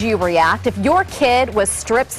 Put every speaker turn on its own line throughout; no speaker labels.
Do you react if your kid was stripped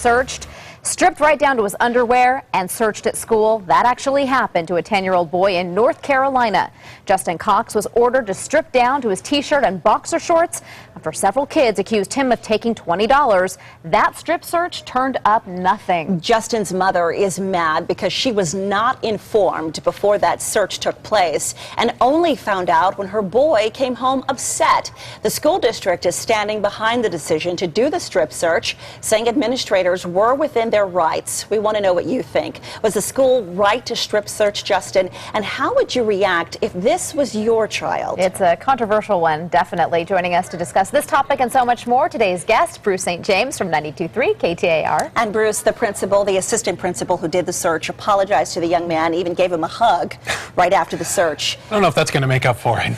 right down to his underwear and searched at school? That actually happened to a 10-year-old boy in North Carolina. Justin Cox was ordered to strip down to his t-shirt and boxer shorts after several kids accused him of taking $20. That strip search turned up nothing.
Justin's mother is mad because she was not informed before that search took place and only found out when her boy came home upset. The school district is standing behind the decision to do the strip search, saying administrators were within their rights. We want to know what you think. Was the school right to strip search Justin? And how would you react if this was your child?
It's a controversial one, definitely. Joining us to discuss this topic and so much more, today's guest, Bruce St. James from 92.3 KTAR.
And Bruce, the assistant principal who did the search, apologized to the young man, even gave him a hug right after the search.
I don't know if that's going to make up for it.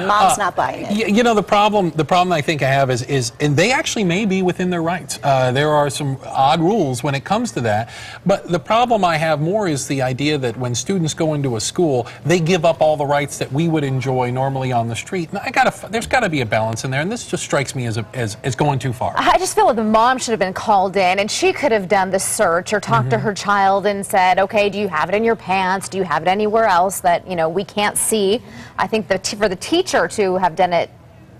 Mom's not buying it.
You know, the problem I think I have is and they actually may be within their rights. There are some odd rules when it comes to that. But the problem I have more is the idea that when students go into a school, they give up all the rights that we would enjoy normally on the street. And there's got to be a balance in there, and this just strikes me as going too far.
I just feel like the mom should have been called in, and she could have done the search or talked to her child and said, okay, do you have it in your pants? Do you have it anywhere else that, you know, we can't see? I think for the teacher to have done it,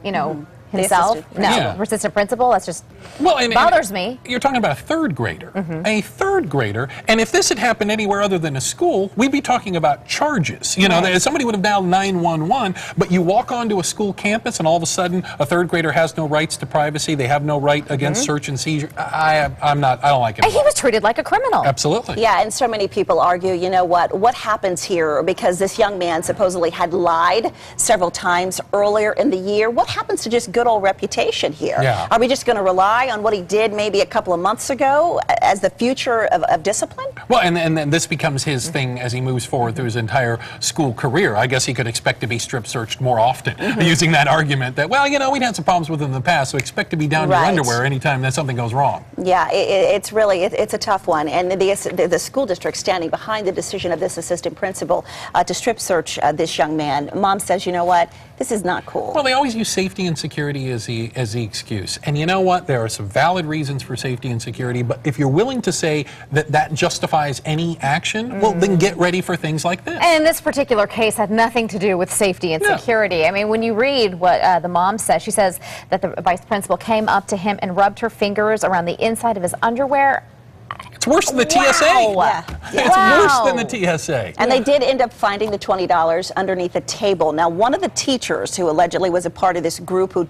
you know, himself, assistant principal, that's just bothers me.
You're talking about a third grader, and if this had happened anywhere other than a school, we'd be talking about charges. You know, somebody would have dialed 911, but you walk onto a school campus and all of a sudden a third grader has no rights to privacy, they have no right against search and seizure. I don't like it.
And he was treated like a criminal.
Absolutely.
Yeah, and so many people argue, you know what happens here, because this young man supposedly had lied several times earlier in the year. What happens to just good old reputation here?
Yeah.
Are we just going to rely on what he did maybe a couple of months ago as the future of discipline?
Well, and then this becomes his thing as he moves forward through his entire school career. I guess he could expect to be strip searched more often, using that argument that, well, you know, we'd had some problems with him in the past, so expect to be down to your underwear anytime that something goes wrong.
Yeah, it's a tough one, and the school district standing behind the decision of this assistant principal to strip search this young man. Mom says, you know what, this is not cool.
Well, they always use safety and security as the excuse, and you know what, there are some valid reasons for safety and security, but if you're willing to say that justifies any action, well, then get ready for things like this.
And this particular case had nothing to do with safety and security. I mean, when you read what the mom says, she says that the vice principal came up to him and rubbed her fingers around the inside of his underwear.
It's worse than the TSA. It's worse than the TSA.
And they did end up finding the $20 underneath a table. Now, one of the teachers who allegedly was a part of this group who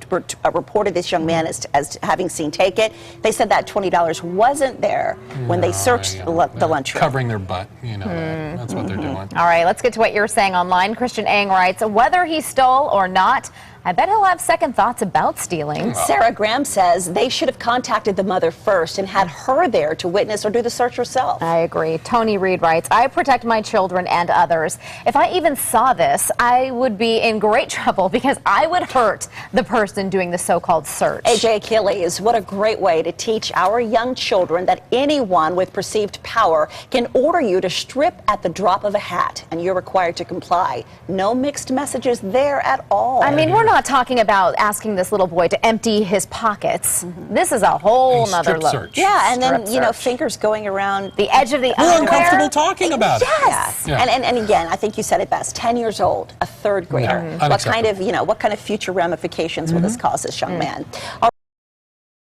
reported this young man as having seen take it, they said that $20 wasn't there when they searched the lunchroom.
Covering their butt, you know, that's what they're doing.
All right, let's get to what you're saying online. Christian Ang writes, whether he stole or not, I bet he'll have second thoughts about stealing.
Sarah Graham says they should have contacted the mother first and had her there to witness or do the search herself.
I agree. Tony Reed writes, I protect my children and others. If I even saw this, I would be in great trouble because I would hurt the person doing the so-called search.
AJ Achilles, what a great way to teach our young children that anyone with perceived power can order you to strip at the drop of a hat, and you're required to comply. No mixed messages there at all.
I mean, we're not talking about asking this little boy to empty his pockets. This is a whole nother level.
Yeah, and then, you know, fingers going around
the edge of the
underwear. We're uncomfortable talking about it.
Yes. Yeah. And again, I think you said it best. 10 years old, a third grader. What kind of future ramifications will this cause this young man?